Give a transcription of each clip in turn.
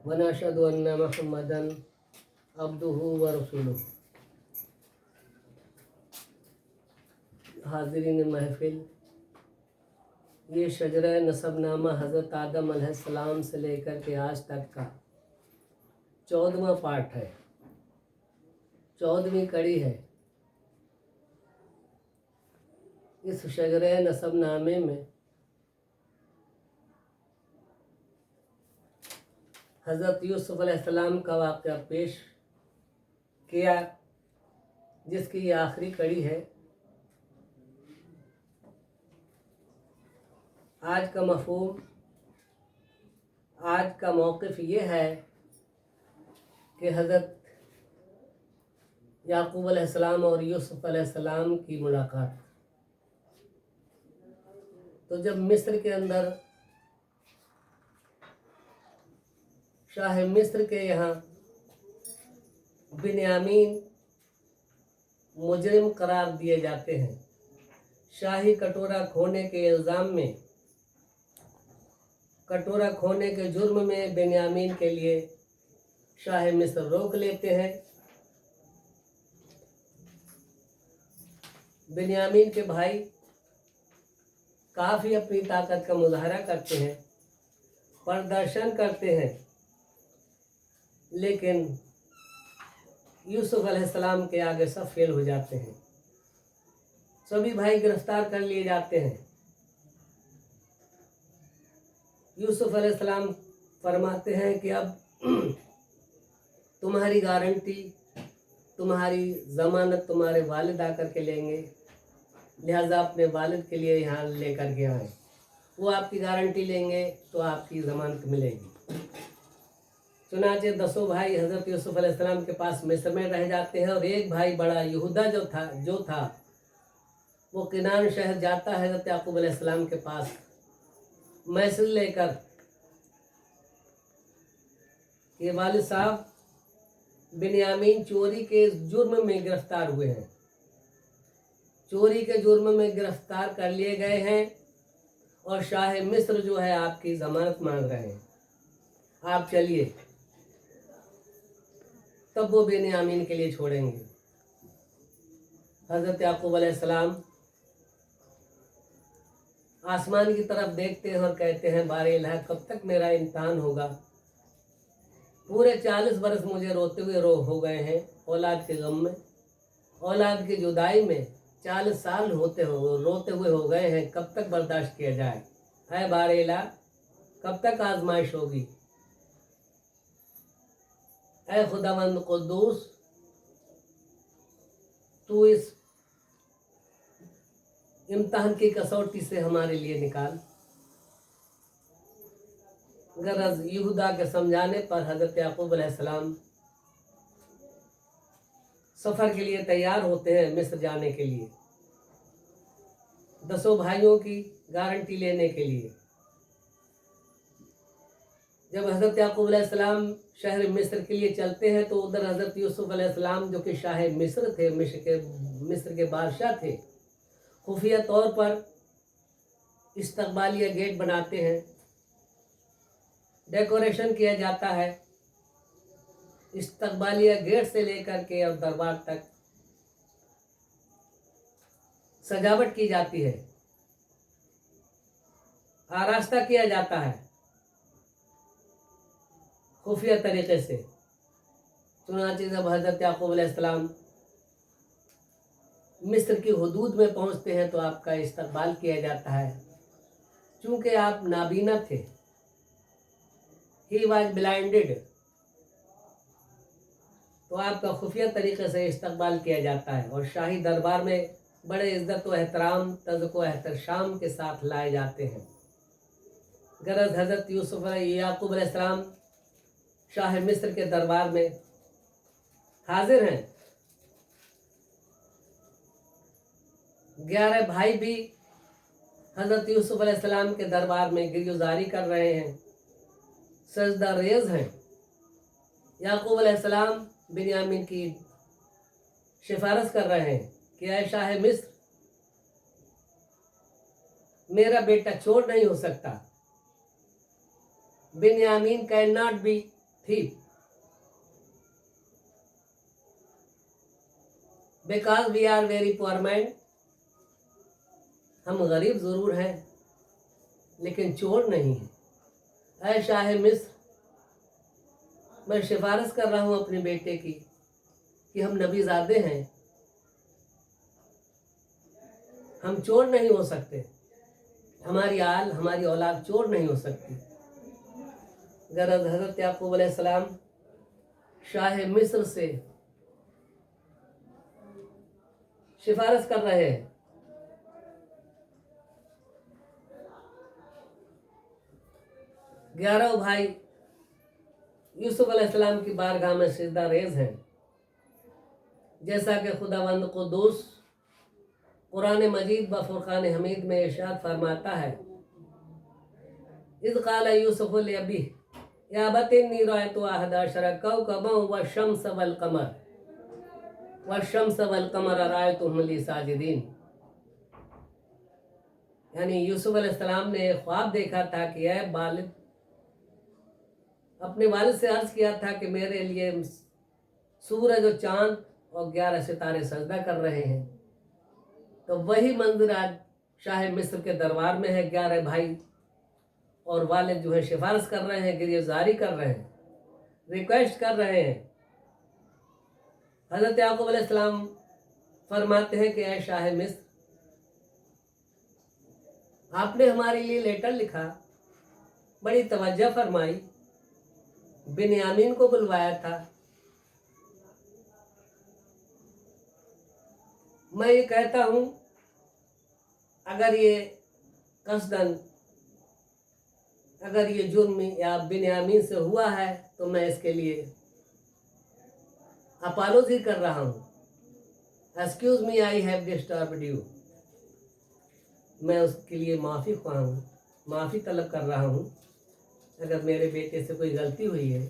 व नशहदु अन्न मुहम्मदन अब्दुहु व रसूलुहु। हाज़िरीन महफिल, ये शजरा नसबनामा हज़रत आदम अलैहिस्सलाम से लेकर के आज तक का 14वां पार्ट है, 14वीं कड़ी है। इस शजरा नसबनामे में हज़रत यूसुफ अलैहिस्सलाम का वाक़या पेश किया, जिसकी ये आखिरी कड़ी है। आज का मफ़हूम, आज का मौक़िफ़ ये है कि हज़रत याक़ूब अलैहिस्सलाम और यूसुफ अलैहिस्सलाम की मुलाकात। तो जब मिस्र के अंदर शाह मिस्र के यहाँ बिन्यामीन मुजरिम करार दिए जाते हैं, शाही कटोरा खोने के इल्ज़ाम में, कटोरा खोने के जुर्म में बिन्यामीन के लिए शाह मिस्र रोक लेते हैं। बिन्यामीन के भाई काफ़ी अपनी ताकत का मुजाहरा करते हैं, प्रदर्शन करते हैं, लेकिन यूसुफ अलैहिस्सलाम के आगे सब फेल हो जाते हैं। सभी भाई गिरफ्तार कर लिए जाते हैं। यूसुफ अलैहिस्सलाम फरमाते हैं कि अब तुम्हारी गारंटी, तुम्हारी ज़मानत तुम्हारे वालिद आकर के लेंगे, लिहाजा अपने वालिद के लिए यहाँ लेकर के आए। वो आपकी गारंटी लेंगे तो आपकी ज़मानत मिलेगी। चुनांचे 10 भाई हज़रत यूसुफ अलैहिस्सलाम के पास मिस्र में रह जाते हैं, और एक भाई बड़ा यहूदा जो था वो किनान शहर जाता है हज़रत याक़ूब अलैहिस्सलाम के पास मैसेज लेकर कि वालिद साहब बिन्यामीन चोरी के जुर्म में गिरफ्तार हुए हैं, चोरी के जुर्म में गिरफ्तार कर लिए गए हैं, और शाह मिस्र जो है आपकी ज़मानत मांग रहे हैं, आप चलिए। तब वो बिन्यामीन के लिए छोड़ेंगे। हज़रत याक़ूब अलैहिस्सलाम आसमान की तरफ देखते हैं और कहते हैं, बारे इलाहा, कब तक मेरा इम्तिहान होगा? पूरे 40 बरस मुझे रोते हुए हो गए हैं औलाद के गम में, औलाद की जुदाई में 40 साल रोते हुए हो गए हैं। कब तक बर्दाश्त किया जाए? है बारे इलाहा, कब तक आजमाइश होगी? ऐ खुदावंद कुद्दूस, तू इस इम्तिहान की कसौटी से हमारे लिए निकाल। गरज यहूदा के समझाने पर हज़रत याक़ूब अलैहिस्सलाम सफ़र के लिए तैयार होते हैं, मिस्र जाने के लिए, 10 भाइयों की गारंटी लेने के लिए। जब हज़रत याक़ूब अलैहिस्सलाम शहर मिस्र के लिए चलते हैं तो उधर हज़रत यूसुफ अलैहिस्सलाम जो कि शाह मिस्र थे, मिस्र के बादशाह थे, खुफिया तौर पर इस्तकबालिया गेट बनाते हैं, डेकोरेशन किया जाता है। इस्तकबालिया गेट से लेकर के और दरबार तक सजावट की जाती है, आरास्ता किया जाता है खुफिया तरीके से। चुनांचे जब हज़रत याक़ूब अलैहिस्सलाम मिस्र की हुदूद में पहुंचते हैं तो आपका इस्तकबाल किया जाता है। चूँकि आप नाबीना थे, ही वॉज ब्लाइंडेड, तो आपका खुफिया तरीके से इस्तकबाल किया जाता है और शाही दरबार में बड़े इज़्ज़त व एहतराम, तज़्को एहतशाम के साथ लाए जाते हैं। गरज हज़रत यूसुफ याक़ूब अलैहिस्सलाम शाह मिस्र के दरबार में हाजिर हैं। 11 भाई भी हज़रत यूसुफ अलैहिस्सलाम के दरबार में गिरगुजारी कर रहे हैं, सजदा रेज़ हैं। याक़ूब अलैहिस्सलाम बिन्यामीन की सिफारिश कर रहे हैं कि ऐ शाह मिस्र, मेरा बेटा चोर नहीं हो सकता। Binyamin can not be thief. Because we are very poor man, हम गरीब ज़रूर हैं लेकिन चोर नहीं हैं। ऐ शाह मिस्र, मैं सिफारिश कर रहा हूँ अपने बेटे की कि हम नबीज़ादे हैं, हम चोर नहीं हो सकते, हमारी आल हमारी औलाद चोर नहीं हो सकती। गरज हज़रत याकूब अलैहिस्सलाम शाह मिस्र से सिफारिश कर रहे हैं। ग्यारह भाई यूसुफ अलैहिस्सलाम की बारगाह में सिजदा रेज हैं, जैसा कि खुदावंद कुद्दूस कुरान मजीद व फुरकान हमीद में इरशाद फरमाता है, इज़ क़ाल यूसुफ लिअबीह या अबती इन्नी रअयतु अहदा अशरा कौकबन वश्शम्स वल क़मर रअयतुहुम ली साजिदीन। यानी यूसुफ अलैहिस्सलाम ने ख्वाब देखा था कि ऐ वालिद, अपने वालिद से अर्ज किया था कि मेरे लिए सूरज और चांद और 11 सितारे सजदा कर रहे हैं। तो वही मंजर आज शाह मिस्र के दरबार में है। 11 भाई और वालिद जो है सिफारिश कर रहे हैं, गिरफ्तारी कर रहे हैं, रिक्वेस्ट कर रहे हैं। हज़रत याकूब अलैहिस्सलाम फरमाते हैं कि ऐ शाह मिस्र, आपने हमारे लिए लेटर लिखा, बड़ी तवज्जो फरमाई, बिन्यामीन को बुलवाया था। मैं ये कहता हूँ अगर ये कसदन, अगर ये जुर्म या बिन्यामीन से हुआ है तो मैं इसके लिए अपॉलोजी कर रहा हूँ। Excuse me, I have disturbed you. मैं उसके लिए माफ़ी तलब कर रहा हूँ अगर मेरे बेटे से कोई गलती हुई है।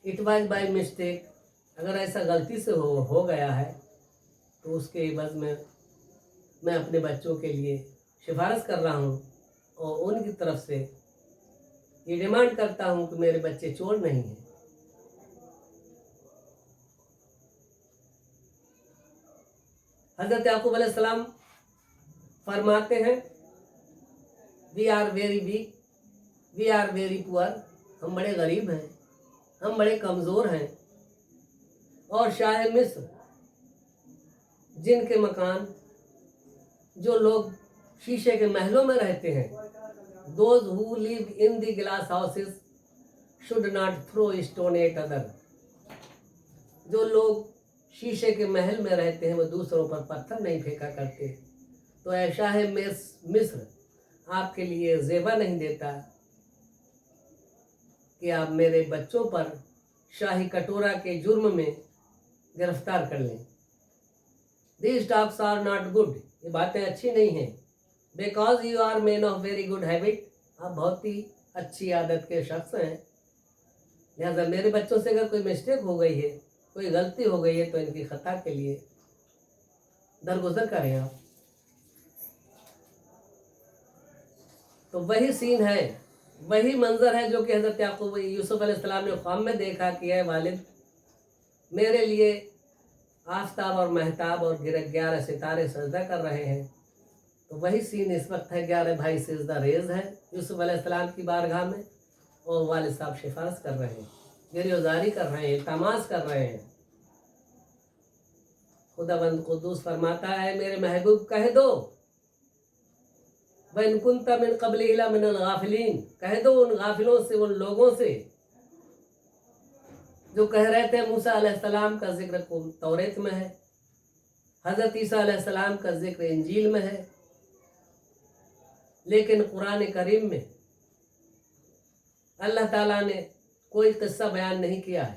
It was by mistake. अगर ऐसा गलती से हो गया है तो उसके एवज में मैं अपने बच्चों के लिए सिफारिश कर रहा हूँ और उनकी तरफ से ये डिमांड करता हूँ कि मेरे बच्चे चोर नहीं हैं। हज़रत याकूब अलैहिस्सलाम फरमाते हैं, we are very weak, we are very poor, हम बड़े गरीब हैं, हम बड़े कमज़ोर हैं। और शाह मिस्र, जिनके मकान, जो लोग शीशे के महलों में रहते हैं, those who live in the glass houses should not throw stone at other, जो लोग शीशे के महल में रहते हैं वो दूसरों पर पत्थर नहीं फेंका करते। तो ऐसा है मिस्र आपके लिए ज़ेबा नहीं देता कि आप मेरे बच्चों पर शाही कटोरा के जुर्म में गिरफ्तार कर लें। These talks are not good, ये बातें अच्छी नहीं हैं। Because you are men of very good habit, आप बहुत ही अच्छी आदत के शख्स हैं। लिहाजा मेरे बच्चों से अगर कोई मिस्टेक हो गई है, कोई गलती हो गई है तो इनकी खता के लिए दरगुजर करें आप। तो वही सीन है, वही मंजर है जो कि हज़रत याकूब यूसुफ अलैहिस्सलाम ने ख्वाब में देखा कि है वालिद, मेरे लिए आफ्ताब और महताब और 11 सितारे सजदा कर रहे हैं। तो वही सीन इस वक्त है। 11 भाई सिजदा रेज है यूसुफ अलैहिस्सलाम की बारगाह में और वालिद साहब सिफारिश कर रहे हैं, गिरफ्तारी कर रहे हैं, इल्तमास कर रहे हैं। खुदावंद कुद्दूस फरमाता है, मेरे महबूब कह दो, वइन कुंता मिन क़ब्लिही लमिनल गाफिलीन, कह दो उन गाफिलों से, उन लोगों से जो कह रहे थे मूसा अलैहिस्सलाम का जिक्र तौरेत में है, हज़रत ईसा अलैहिस्सलाम का जिक्र इंजील में है, लेकिन कुरान करीम में अल्लाह ताला ने कोई किस्सा बयान नहीं किया है।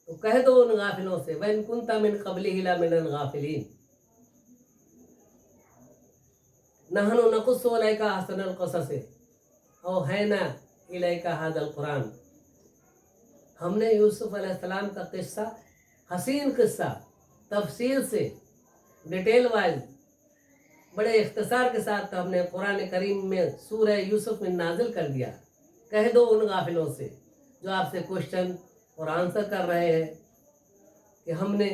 तो कह दो उन गाफिलों से, वइन कुंता मिन क़ब्लिही लमिनल गाफिलीन, नहनु नक़ुस्सु अलैका अहसनल क़सस औहैना इलैका हाज़ल कुरान, हमने यूसुफ अलैहिस्सलाम का किस्सा, हसीन किस्सा, तफसील से, डिटेल वाइज, बड़े इख्तिसार के साथ हमने कुरान करीम में सूरह यूसुफ में नाजिल कर दिया। कह दो उन गाफिलों से जो आपसे क्वेश्चन और आंसर कर रहे हैं कि हमने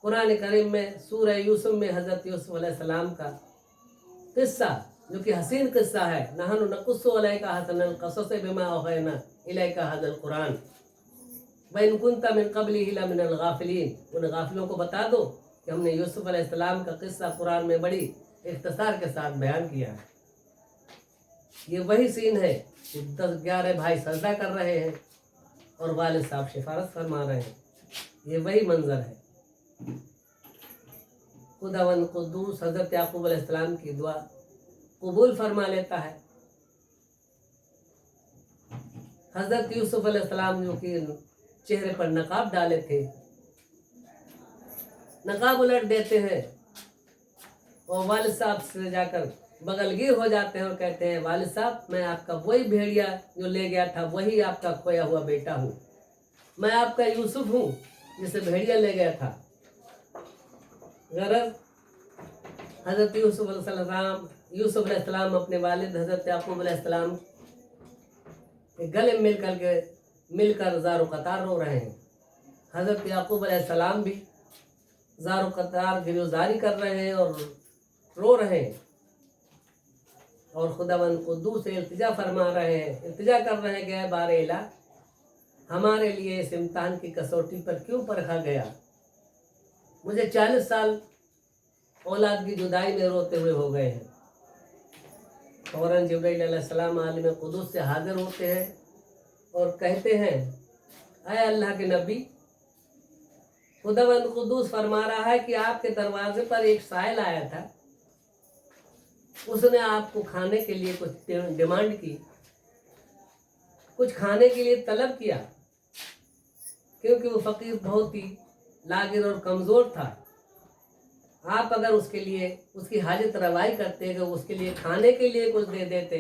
कुरान करीम में सूरह यूसुफ में हज़रत यूसुफ अलैहिस्सलाम का किस्सा, जो कि हसीन किस्सा है, नहनु नकुस्सु अलैका हसनल क़सस बिमा औहैना इलैका हज़ल कुरान व इन कुन्ता मिन क़ब्लिही लमिनल गाफ़िलीन, उन गाफिलों को बता दो कि हमने यूसुफ अलैहिस्सलाम का किस्सा कुरान में बड़ी इख्तिसार के साथ बयान किया है। ये वही सीन है कि 10-11 भाई सजदा कर रहे हैं और वालिद साहब सिफारिश फरमा रहे हैं। ये वही मंजर है। खुदावंद कुद्दूस हज़रत याकूब अलैहिस्सलाम की दुआ कबूल फरमा लेता है। हज़रत यूसुफ अलैहिस्सलाम जो कि चेहरे पर नकाब डाले थे, नकाब उलट देते हैं और वालिद साहब से जाकर बगलगीर हो जाते हैं और कहते हैं, वालिद साहब, मैं आपका वही भेड़िया जो ले गया था, वही आपका खोया हुआ बेटा हूँ। मैं आपका यूसुफ हूँ जिसे भेड़िया ले गया था। गरज हज़रत यूसुफ अलैहिस्सलाम अपने वालिद हज़रत याकूब अलैहिस्सलाम के गले मिलकर ज़ारो कतार रो रहे हैं। हज़रत याकूब अलैहिस्सलाम भी ज़ारो कतार गिरफ्तारी कर रहे हैं और रो रहे हैं और खुदावंद कुद्दूस से इल्तिजा फरमा रहे हैं, इल्तिजा कर रहे हैं कि बारे इला, हमारे लिए इस इम्तिहान की कसौटी पर क्यों परखा गया। मुझे 40 साल औलाद की जुदाई में रोते हुए हो गए हैं। फ़ौरन जिब्राइल अलैहिस्सलाम आलिम कुद्दूस से हाजिर होते हैं और कहते हैं, आए अल्लाह के नबी, खुदावंद कुद्दूस फरमा रहा है कि आपके दरवाजे पर एक साइल आया था। उसने आपको खाने के लिए कुछ डिमांड की, कुछ खाने के लिए तलब किया, क्योंकि वो फ़कीर बहुत ही लागिर और कमज़ोर था। आप अगर उसके लिए उसकी हाजत रवाई करते, कि उसके लिए खाने के लिए कुछ दे देते,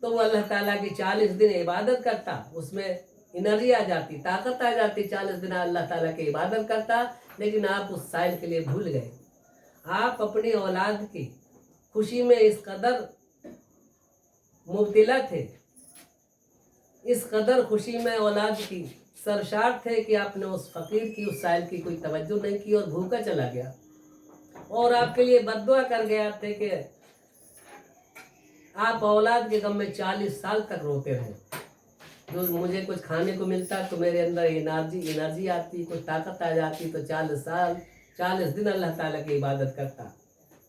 तो वो अल्लाह ताला की 40 दिन इबादत करता, उसमें एनर्जी आ जाती, ताकत आ जाती, 40 दिन अल्लाह ताला की इबादत करता। लेकिन आप उस साइल के लिए भूल गए। आप अपनी औलाद की खुशी में इस कदर मुब्तिला थे, इस कदर खुशी में औलाद की सरशार थे कि आपने उस फ़कीर की, उस साइल की कोई तवज्जो नहीं की और भूखा चला गया और आपके लिए बद्दुआ कर गया थे कि आप औलाद के गम में 40 साल तक रोते रहे। जो मुझे कुछ खाने को मिलता तो मेरे अंदर एनर्जी आती, कुछ ताकत आ जाती, तो 40 दिन अल्लाह ताला की इबादत करता।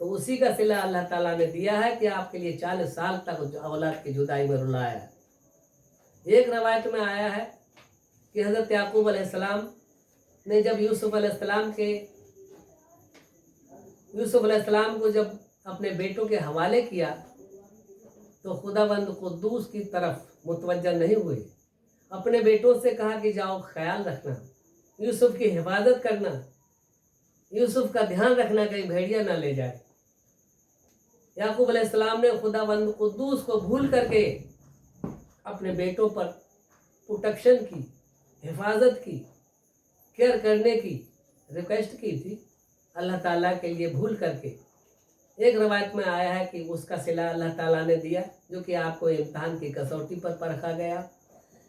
तो उसी का सिला अल्लाह ताला ने दिया है कि आपके लिए 40 साल तक औलाद की जुदाई में रुलाया। एक रवायत में आया है कि हज़रत याकूब अलैहिस्सलाम ने जब यूसुफ अलैहिस्सलाम को जब अपने बेटों के हवाले किया, तो खुदावंद कुद्दूस की तरफ मुतवज्जा नहीं हुए। अपने बेटों से कहा कि जाओ, ख्याल रखना, यूसुफ की हिफाजत करना, यूसुफ का ध्यान रखना, कहीं भेड़िया ना ले जाए। याकूब अलैहिस्सलाम ने खुदावंद कुद्दूस को भूल करके अपने बेटों पर प्रोटेक्शन की, हिफाजत की, केयर करने की रिक्वेस्ट की थी अल्लाह ताला के लिए, भूल करके। एक रवायत में आया है कि उसका सिला अल्लाह ताला ने दिया, जो कि आपको इम्तिहान की कसौटी पर परखा गया।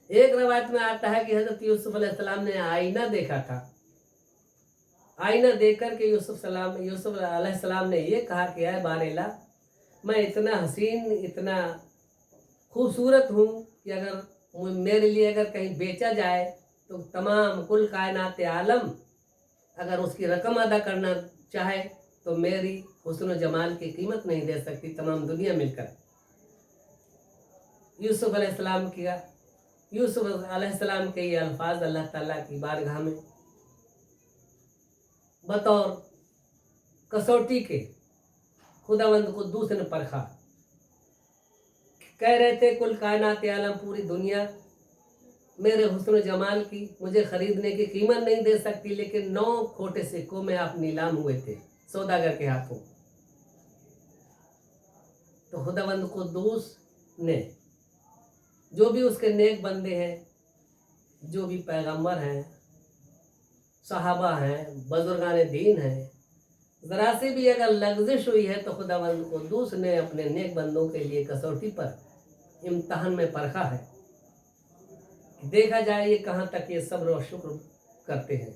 एक रवायत में आता है कि हज़रत यूसुफ अलैहिस्सलाम ने आईना देखा था। आईना देख कर के यूसुफ अलैहिस्सलाम ने ये कहा कि आए बारेला, मैं इतना हसीन, इतना खूबसूरत हूँ कि अगर मेरे लिए अगर कहीं बेचा जाए तो तमाम कुल कायनात आलम अगर उसकी रकम अदा करना चाहे तो मेरी हुस्न जमाल की कीमत नहीं दे सकती तमाम दुनिया मिलकर। यूसुफ अलैहिस्सलाम के ये अल्फाज अल्लाह ताला की बारगाह में बतौर कसौटी के खुदावंद कुद्दूस ने परखा। कह रहे थे, कुल कायनात आलम, पूरी दुनिया मेरे हुस्न जमाल की, मुझे खरीदने की कीमत नहीं दे सकती, लेकिन 9 खोटे सिक्कों में आप नीलाम हुए थे सौदागर के हाथों। तो खुदावंद कुद्दूस ने जो भी उसके नेक बंदे हैं, जो भी पैगंबर हैं, सहाबा हैं, बुजुर्गान दीन हैं, ज़रा से भी अगर लग़ज़िश हुई है तो खुदावंद कुद्दूस ने अपने नेक बंदों के लिए कसौटी पर इम्तिहान में परखा है। देखा जाए ये कहाँ तक ये सब्र और शुक्र करते हैं।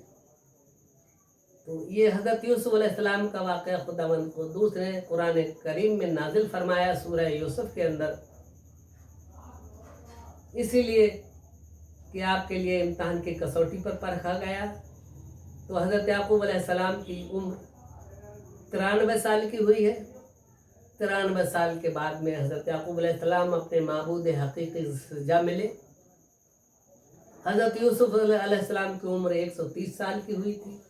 तो ये हज़रत यूसुफ अलैहिस्सलाम का वाक़या खुदावंद को दूसरे कुरान करीम में नाजिल फरमाया सूरह यूसुफ के अंदर, इसीलिए कि आपके लिए इम्तहान की कसौटी पर परखा गया। तो हज़रत याकूब अलैहिस्सलाम की उम्र 93 साल की हुई है। 93 साल के बाद में हज़रत याकूब अलैहिस्सलाम अपने माबूद हकीकी से जा मिले। हज़रत यूसुफ अलैहिस्सलाम की उम्र 130 साल की हुई थी।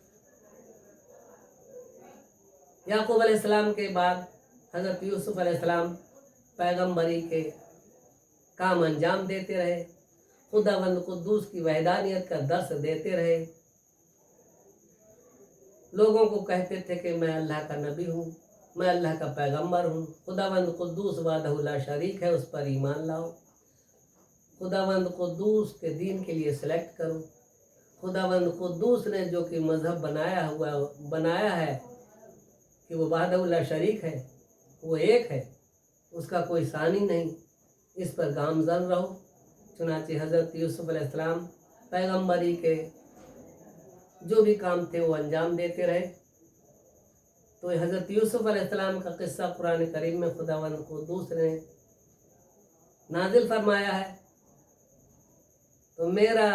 याकूब अलैहिस्सलाम के बाद हज़रत यूसुफ अलैहिस्सलाम पैगम्बरी के काम अंजाम देते रहे, खुदावंद कुद्दूस की वहदानियत का दर्स देते रहे, लोगों को कहते थे कि मैं अल्लाह का नबी हूँ, मैं अल्लाह का पैगंबर हूँ, खुदावंद कुद्दूस वादहु ला शरीक है, उस पर ईमान लाओ, खुदावंद कुद्दूस के दीन के लिए सेलेक्ट करो, खुदावंद कुद्दूस ने जो कि मज़हब बनाया है कि वो वादहु ला शरीक है, वो एक है, उसका कोई सानी नहीं, इस पर गामजन रहो। चुनांचे हज़रत यूसुफ अलैहिस्सलाम पैगंबरी के जो भी काम थे वो अंजाम देते रहे। तो हज़रत यूसुफ अलैहिस्सलाम का किस्सा कुरान करीम में खुदावंद को दूसरे नाजिल फरमाया है। तो मेरा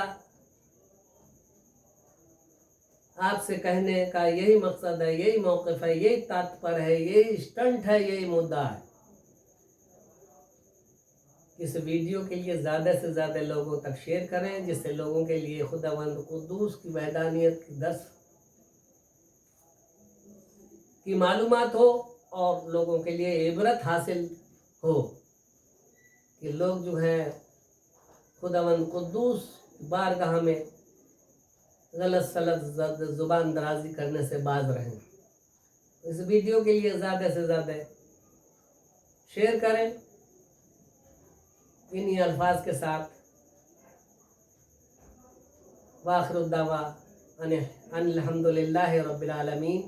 आपसे कहने का यही मकसद है, यही मौक़िफ़ है, यही तात्पर्य है, यही स्टंट है, यही मुद्दा है। इस वीडियो के लिए ज़्यादा से ज़्यादा लोगों तक शेयर करें, जिससे लोगों के लिए खुदावंद कुद्दूस की वहदानियत की दर्स की मालूमात हो और लोगों के लिए इबरत हासिल हो कि लोग जो हैं खुदावंद कुद्दूस बारगाह में गलत सलत ज़ुबान दराजी करने से बाज रहें। इस वीडियो के लिए ज़्यादा से ज़्यादा शेयर करें। इन्हीं अल्फाज के साथ वाखिरुद्दावा अनिल हम्दुलिल्लाहि रब्बिल आलमीन।